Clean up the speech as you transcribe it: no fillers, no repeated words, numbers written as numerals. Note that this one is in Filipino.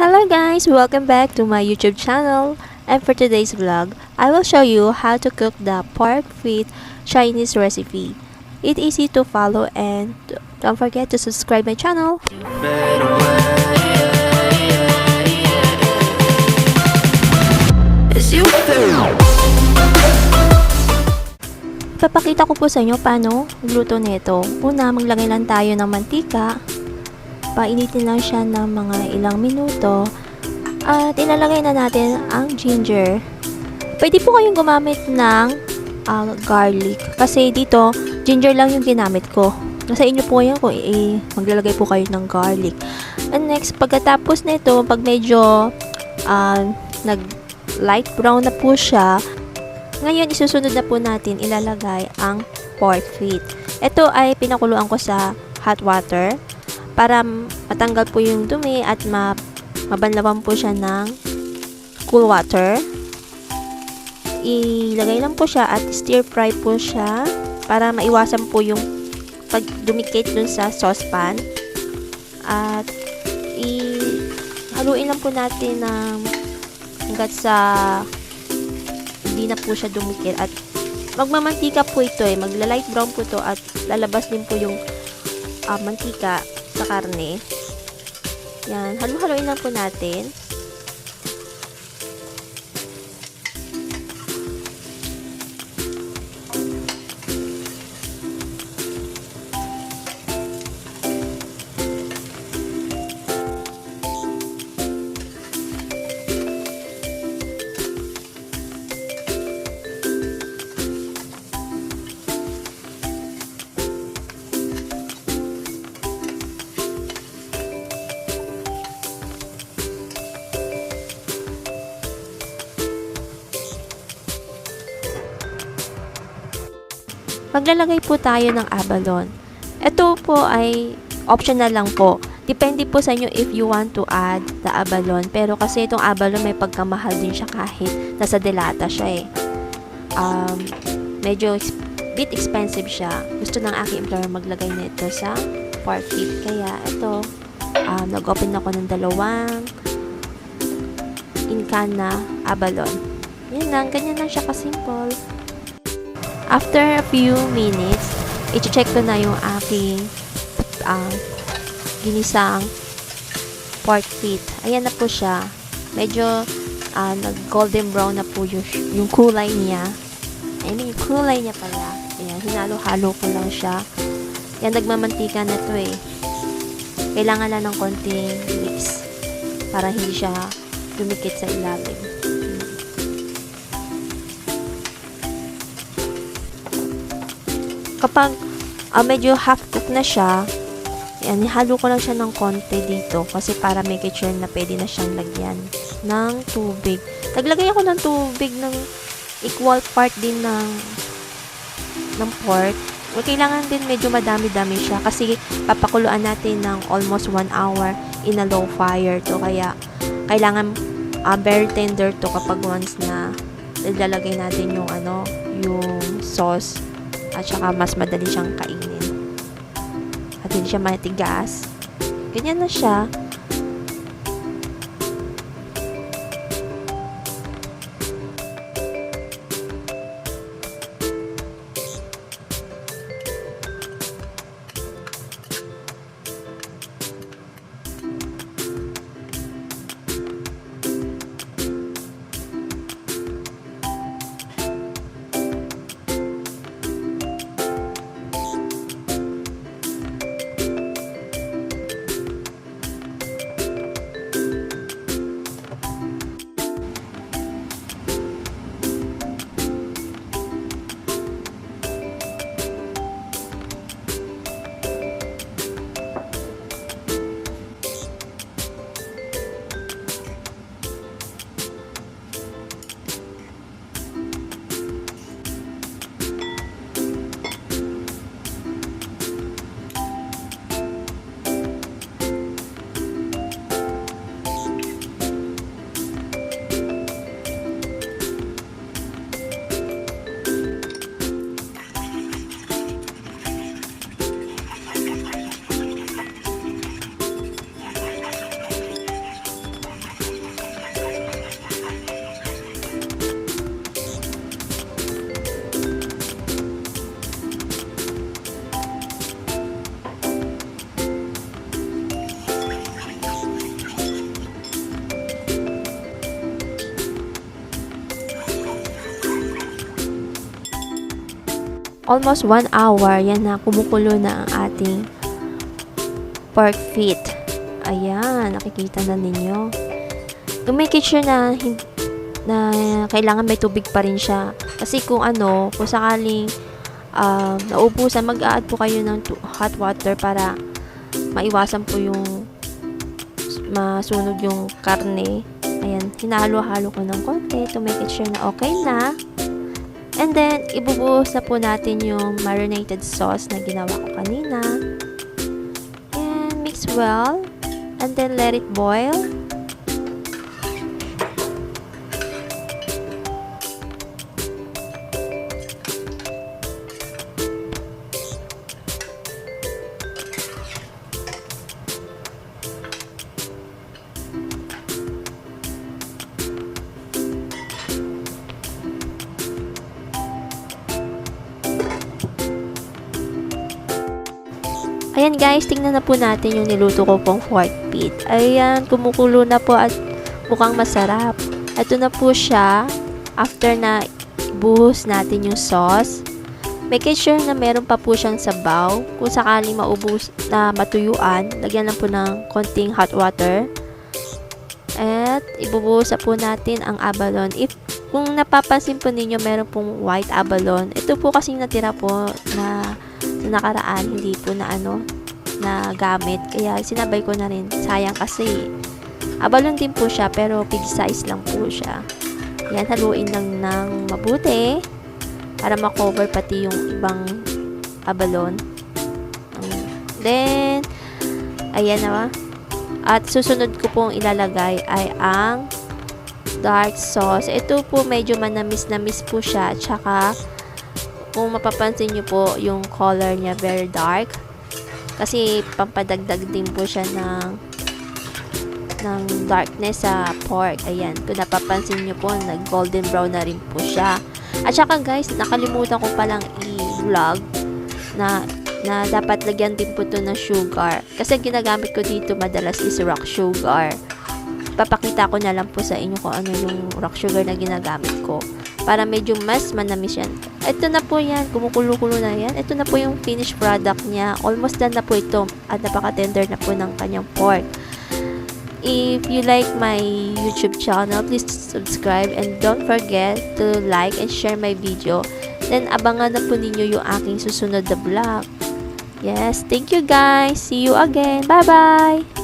Hello guys, welcome back to my YouTube channel, and for today's vlog, I will show you how to cook the pork feet Chinese recipe. It's easy to follow and don't forget to subscribe my channel. Papakita ko po sa inyo paano magluto nito. Una, maglagay lang tayo ng mantika. Painitin lang siya ng mga ilang minuto. At ilalagay na natin ang ginger. Pwede po kayong gumamit ng garlic. Kasi dito, ginger lang yung ginamit ko. Nasa inyo po yan kung maglalagay po kayo ng garlic. And next, pagkatapos nito, pag medyo nag light brown na po siya, ngayon isusunod na po natin ilalagay ang pork feet. Ito ay pinakuluan ko sa hot water para matanggal po yung dumi at mabanlawan po siya ng cool water. Ilagay lang po siya at stir fry po siya para maiwasan po yung pagdumikit dun sa saucepan. At haluin lang po natin hanggat sa hindi na po siya dumikit. At magmamantika po ito magla-light brown po ito at lalabas din po yung mantika sa karne. Yan, halu-haluin lang po natin. Maglalagay po tayo ng abalone. Ito po ay optional lang po. Depende po sa inyo if you want to add the abalone. Pero kasi itong abalone may pagkamahal din siya kahit nasa delata siya medyo bit expensive siya. Gusto ng aking employer maglagay nito sa pork feet. Kaya ito, nag-open ako ng dalawang in-can na abalone. Yan lang, ganyan lang siya ka-simple. After a few minutes, i-check ko na yung aking ginisang pork feet. Ayan na po siya. Medyo nag-golden brown na po yung kulay niya. I mean, kulay niya pala. Ayan, hinalo-halo ko lang siya. Yan, nagmamantika na to Kailangan lang ng konting mix para hindi siya dumikit sa ilalim. Kapag medyo half cook na siya, yan, ihalo ko lang siya ng konti dito kasi para make sure na pwede na siyang lagyan ng tubig. Naglagay ako ng tubig ng equal part din ng pork. Kailangan din medyo madami-dami siya kasi papakuluan natin ng almost 1 hour in a low fire to. Kaya kailangan very tender to kapag once na ilalagay natin yung yung sauce. At saka mas madali siyang kainin. At hindi siya matigas. Ganyan na siya. almost 1 hour, yan na, kumukulo na ang ating pork feet. Ayan, nakikita na ninyo. Make sure na kailangan may tubig pa rin siya. Kasi kung sakaling naubusan, mag-a-add po kayo ng hot water para maiwasan po yung masunog yung karne. Ayan, hinahalo-halo ko ng konti to make sure na okay na. And then, ibubuhos na po natin yung marinated sauce na ginawa ko kanina. And mix well. And then, let it boil. Ayan guys, tingnan na po natin yung niluto ko pong pork feet. Ayan, kumukulo na po at mukhang masarap. Ito na po siya. After na buhos natin yung sauce, make sure na meron pa po siyang sabaw. Kung sakaling maubos na matuyuan, lagyan lang po ng konting hot water. At ibubuhos po natin ang abalone. Kung napapansin po ninyo, meron pong white abalone. Ito po kasing natira po na nakaraan, hindi po na na gamit, kaya sinabay ko na rin, sayang kasi abalon din po siya pero big size lang po siya. Yan, haluin lang ng mabuti para makover pati yung ibang abalon. Then ayan na, at susunod ko pong ilalagay ay ang dark sauce. Ito po medyo manamis po siya, tsaka kung mapapansin nyo po, yung color niya very dark. Kasi pampadagdag din po siya ng darkness sa pork. Ayan, kung napapansin nyo po, nag-golden brown na rin po siya. At saka guys, nakalimutan ko palang i-vlog na dapat lagyan din po to ng sugar. Kasi ginagamit ko dito madalas is rock sugar. Papakita ko na lang po sa inyo kung ano yung rock sugar na ginagamit ko, para medyo mas manamis yan. Ito na po yan, kumukulo-kulo na yan. Ito na po yung finished product niya. Almost done na po ito at napaka-tender na po ng kanyang pork. If you like my YouTube channel, please subscribe and don't forget to like and share my video. Then abangan na po ninyo yung aking susunod na vlog. Yes, thank you guys. See you again. Bye-bye!